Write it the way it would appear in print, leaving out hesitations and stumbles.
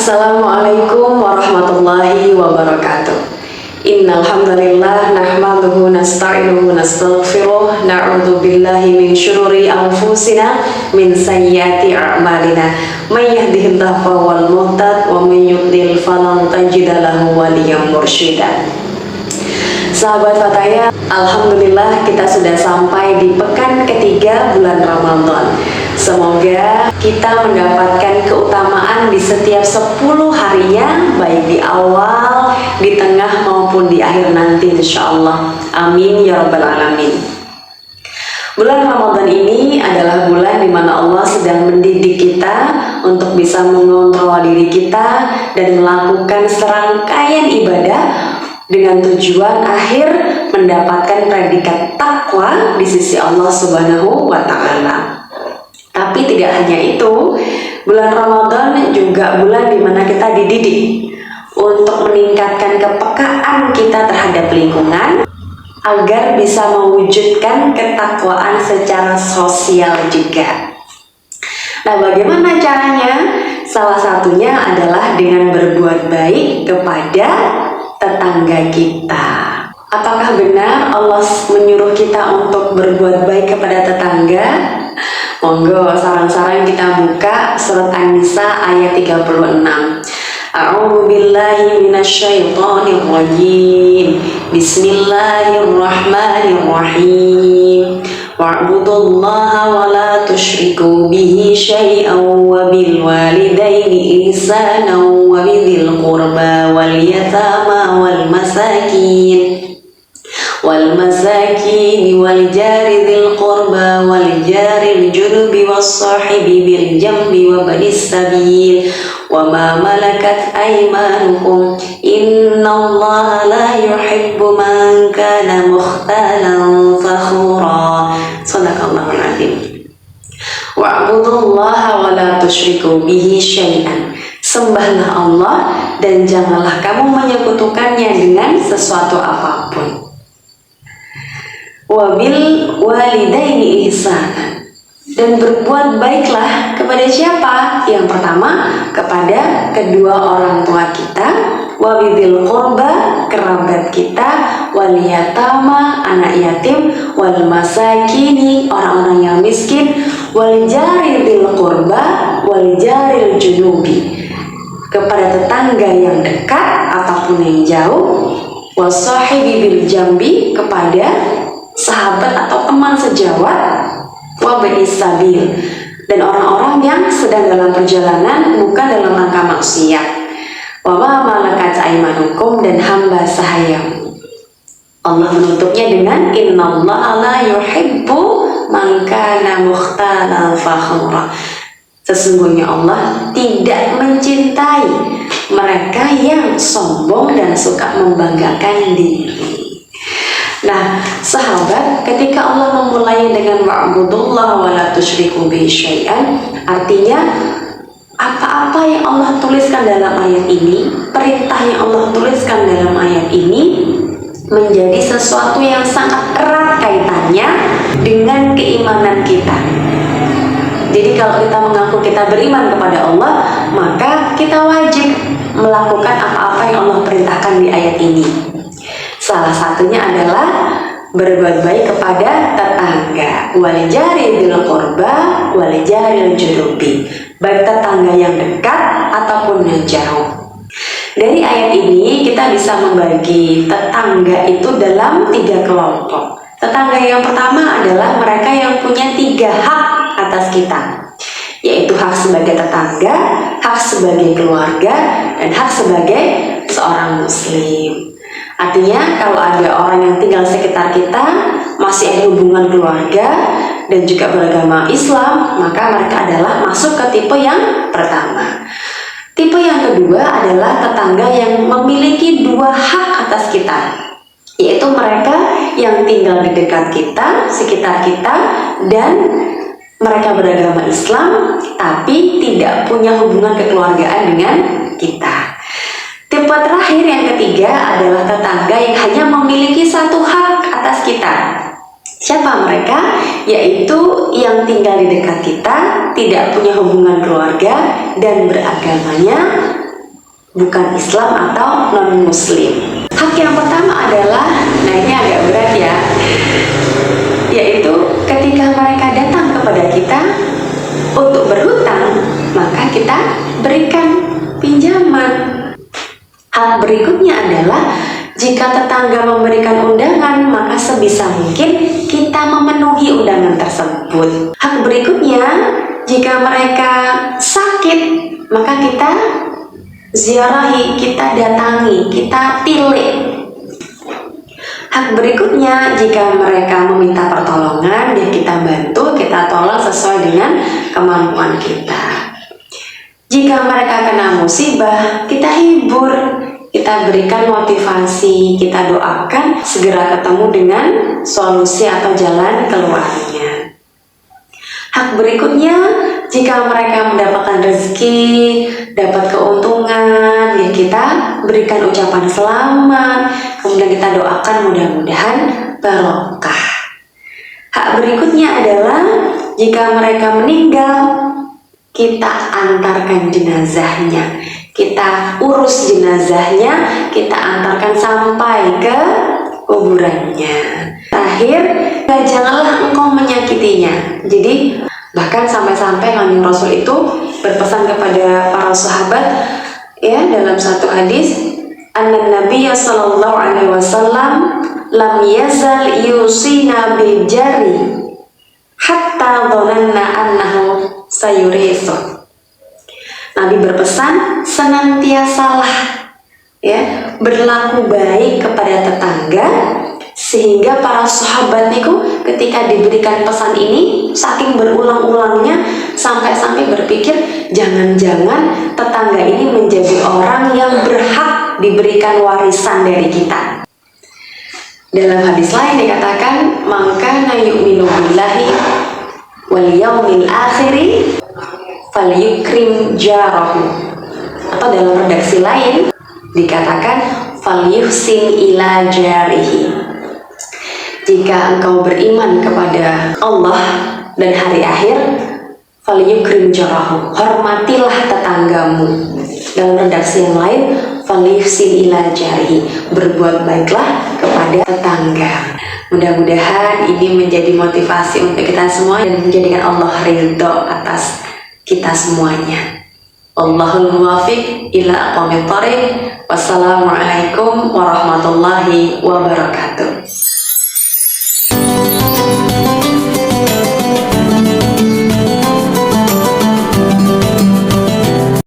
Assalamualaikum warahmatullahi wabarakatuh. Innal hamdalillah nahmaduhu nasta'inuhu nastaghfiruh na'udzu billahi min syururi anfusina min sayyiati a'malina may yahdihillahu fawal muhtad wa may yudlil falan tajida lahu waliyyan mursyida. Sahabat Fataya, alhamdulillah kita sudah sampai di pekan ketiga bulan Ramadan. Semoga kita mendapatkan keutamaan di setiap 10 harian, baik di awal, di tengah maupun di akhir nanti insyaallah. Amin ya rabbal alamin. Bulan Ramadan ini adalah bulan di mana Allah sedang mendidik kita untuk bisa mengontrol diri kita dan melakukan serangkaian ibadah dengan tujuan akhir mendapatkan predikat takwa di sisi Allah Subhanahu wa Ta'ala. Tapi tidak hanya itu, bulan Ramadan juga bulan di mana kita dididik untuk meningkatkan kepekaan kita terhadap lingkungan agar bisa mewujudkan ketakwaan secara sosial juga. Nah, bagaimana caranya? Salah satunya adalah dengan berbuat baik kepada tetangga kita. Apakah benar Allah menyuruh kita untuk berbuat baik kepada tetangga? Monggo sarang-sarang kita buka surat An-Nisa ayat 36. A'udzu billahi minasyaitonir rajim. Bismillahirrahmanirrahim. Wa'budullaha wa la tusyriku bihi syai'an wa bil walidaini ihsanan wa bidzil qurba wal yatama wal masakin wal jari dzil qurba wal jari junubi was sahibi bil jambi wa banis sabil wa ma malakat aymanukum innallaha la yuhibbu man kana mukhtalan fakhura. Shadaqallahul azim. Wa'budullaha wa la tusyriku bihi syai'an. Sembahlah Allah dan janganlah kamu menyekutukannya dengan sesuatu apapun. Wabil walidaini ihsanan, dan berbuat baiklah kepada siapa? Yang pertama, kepada kedua orang tua kita, wabidzil qurba, kerabat kita, wal yatama, anak yatim, wal masakini, orang-orang yang miskin, wal jari dzil qurba, wal jaril junubi, kepada tetangga yang dekat ataupun yang jauh, wasahibi bil jambi, kepada sahabat atau teman sejawat, wa banis sabil, dan orang-orang yang sedang dalam perjalanan bukan dalam rangka maksiat, wa ma malakat aymanukum, dan hamba sahaya. Allah menutupnya dengan innallaha la yuhibbu man kana mukhtalan fakhura. Sesungguhnya Allah tidak mencintai mereka yang sombong dan suka membanggakan diri. Nah, sahabat, ketika Allah memulai dengan wa'budullah wa la tusyriku bihi syai'an, artinya apa-apa yang Allah tuliskan dalam ayat ini, perintah yang Allah tuliskan dalam ayat ini menjadi sesuatu yang sangat erat kaitannya dengan keimanan kita. Jadi kalau kita mengaku kita beriman kepada Allah, maka kita wajib melakukan apa-apa yang Allah perintahkan di ayat ini. Salah satunya adalah berbuat baik kepada tetangga, wal jari dzil qurba wal jaril junubi, baik tetangga yang dekat ataupun yang jauh. Dari ayat ini kita bisa membagi tetangga itu dalam 3 kelompok. Tetangga yang pertama adalah mereka yang punya 3 hak atas kita, yaitu hak sebagai tetangga, hak sebagai keluarga, dan hak sebagai seorang muslim. Artinya kalau ada orang yang tinggal sekitar kita masih ada hubungan keluarga dan juga beragama Islam, maka mereka adalah masuk ke tipe yang pertama. Tipe yang kedua adalah tetangga yang memiliki 2 hak atas kita, yaitu mereka yang tinggal di dekat kita, sekitar kita, dan mereka beragama Islam tapi tidak punya hubungan kekeluargaan dengan kita. Tipe terakhir yang ketiga adalah tetangga yang hanya memiliki 1 hak atas kita. Siapa mereka? Yaitu yang tinggal di dekat kita, tidak punya hubungan keluarga, dan beragamanya bukan Islam atau non-Muslim. Hak yang pertama adalah, nah ini agak berat ya, yaitu ketika mereka datang kepada kita untuk berhutang, maka kita berikan pinjaman. Hal berikutnya adalah jika tetangga memberikan undangan, maka sebisa mungkin kita memenuhi undangan tersebut. Hak berikutnya, jika mereka sakit, maka kita ziarahi, kita datangi, kita tilik. Hak berikutnya, jika mereka meminta pertolongan, ya kita bantu, kita tolong sesuai dengan kemampuan kita. Jika mereka kena musibah, kita hibur, kita berikan motivasi, kita doakan segera ketemu dengan solusi atau jalan keluarnya. Hak berikutnya, jika mereka mendapatkan rezeki, dapat keuntungan, ya kita berikan ucapan selamat, kemudian kita doakan mudah-mudahan barokah. Hak berikutnya adalah jika mereka meninggal, kita antarkan jenazahnya, kita urus jenazahnya, kita antarkan sampai ke kuburannya. Terakhir, janganlah engkau menyakitinya. Jadi bahkan sampai-sampai Kanjeng Rasul itu berpesan kepada para sahabat ya dalam satu hadis, anna Nabiy sallallahu alaihi wasallam lam yazal yusina bil jari hatta dhananna annahu sayurisu. Nabi berpesan senantiasalah ya berlaku baik kepada tetangga, sehingga para sahabat niku ketika diberikan pesan ini saking berulang-ulangnya sampai-sampai berpikir jangan-jangan tetangga ini menjadi orang yang berhak diberikan warisan dari kita. Dalam hadis lain dikatakan, "Man kana yu'minu billahi wal yaumil akhiri falyukrim jarahu." Atau dalam redaksi lain dikatakan, "Falyuhsin ila jarihi." Jika engkau beriman kepada Allah dan hari akhir, falyukrim jarahu, hormatilah tetanggamu. Dalam redaksi yang lain, falyuhsin ila jarihi, berbuat baiklah kepada tetangga. Mudah-mudahan ini menjadi motivasi untuk kita semua dan menjadikan Allah ridho atas kita semuanya. Allahul muwafiq ila aqwamit thoriq. Wassalamualaikum warahmatullahi wabarakatuh.